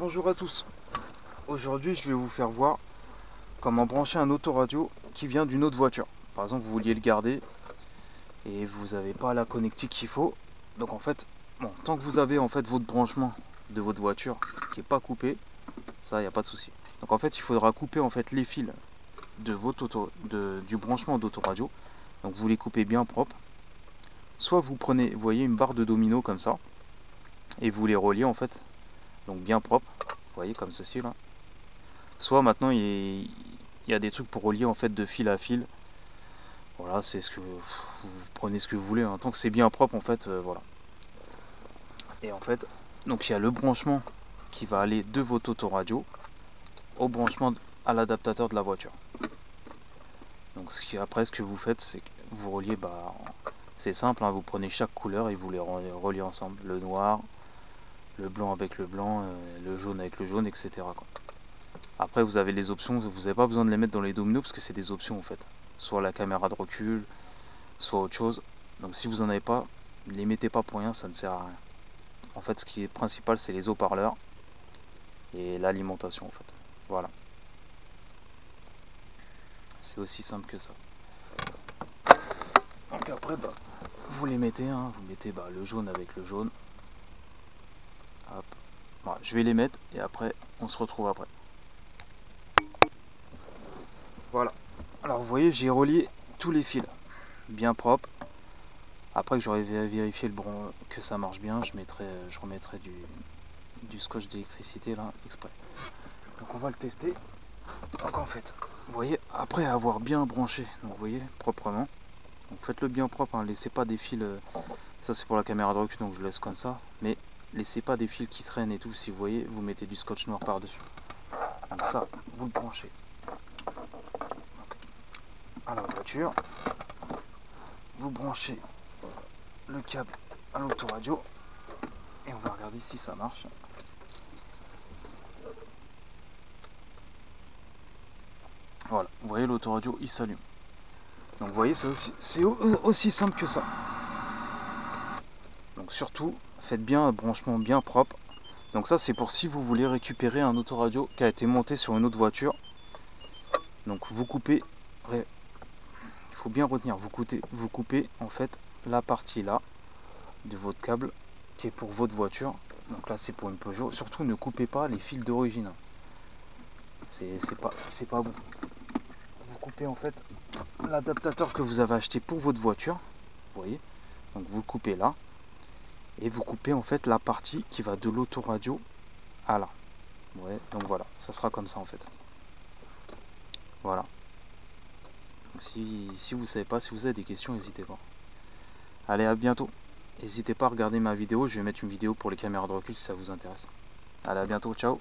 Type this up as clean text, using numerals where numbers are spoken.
Bonjour à tous. Aujourd'hui, je vais vous faire voir comment brancher un autoradio qui vient d'une autre voiture. Par exemple, vous vouliez le garder et vous n'avez pas la connectique qu'il faut. Donc en fait, bon, tant que vous avez en fait votre branchement de votre voiture qui n'est pas coupé, ça, il n'y a pas de souci. Donc en fait, il faudra couper en fait les fils de votre du branchement d'autoradio. Donc vous les coupez bien propre. Soit vous prenez, vous voyez, une barre de domino comme ça et vous les reliez en fait, donc bien propre. Vous voyez comme ceci là. Soit maintenant il y a des trucs pour relier en fait de fil à fil. Voilà, c'est ce que vous prenez ce que vous voulez, hein. Tant que c'est bien propre en fait, voilà. Et en fait, donc il y a le branchement qui va aller de votre autoradio au branchement à l'adaptateur de la voiture. Donc après ce que vous faites, c'est que vous reliez, c'est simple, hein, vous prenez chaque couleur et vous les reliez ensemble. Le noir, le blanc avec le blanc, le jaune avec le jaune, etc. quoi. Après vous avez les options, vous n'avez pas besoin de les mettre dans les dominos parce que c'est des options en fait. Soit la caméra de recul, soit autre chose. Donc si vous n'en avez pas, ne les mettez pas pour rien, ça ne sert à rien. En fait ce qui est principal c'est les haut-parleurs et l'alimentation en fait. Voilà. C'est aussi simple que ça. Donc après vous les mettez, hein, vous mettez le jaune avec le jaune. Hop. Voilà, je vais les mettre et après on se retrouve après. Voilà. Alors vous voyez j'ai relié tous les fils bien propres. Après que j'aurai vérifié que ça marche bien, je remettrai du scotch d'électricité là exprès. Donc on va le tester. Donc en fait, vous voyez, après avoir bien branché, donc vous voyez, proprement, donc faites-le bien propre, hein, laissez pas des fils, ça c'est pour la caméra de recul donc je laisse comme ça, mais laissez pas des fils qui traînent et tout, si vous voyez, vous mettez du scotch noir par dessus. Donc ça, vous le branchez donc, à la voiture, vous branchez le câble à l'autoradio et on va regarder si ça marche. Voilà, vous voyez l'autoradio il s'allume. Donc vous voyez c'est aussi simple que ça. Donc surtout faites bien un branchement bien propre. Donc ça c'est pour si vous voulez récupérer un autoradio qui a été monté sur une autre voiture. Donc vous coupez, il faut bien retenir, vous coupez en fait la partie là de votre câble qui est pour votre voiture. Donc là c'est pour une Peugeot. Surtout ne coupez pas les fils d'origine. C'est pas bon. Vous coupez en fait l'adaptateur que vous avez acheté pour votre voiture. Vous voyez. Donc vous le coupez là. Et vous coupez en fait la partie qui va de l'autoradio à là. Ouais, donc voilà, ça sera comme ça en fait. Voilà. Donc si vous savez pas, si vous avez des questions, n'hésitez pas. Allez, à bientôt. N'hésitez pas à regarder ma vidéo, je vais mettre une vidéo pour les caméras de recul si ça vous intéresse. Allez, à bientôt, ciao.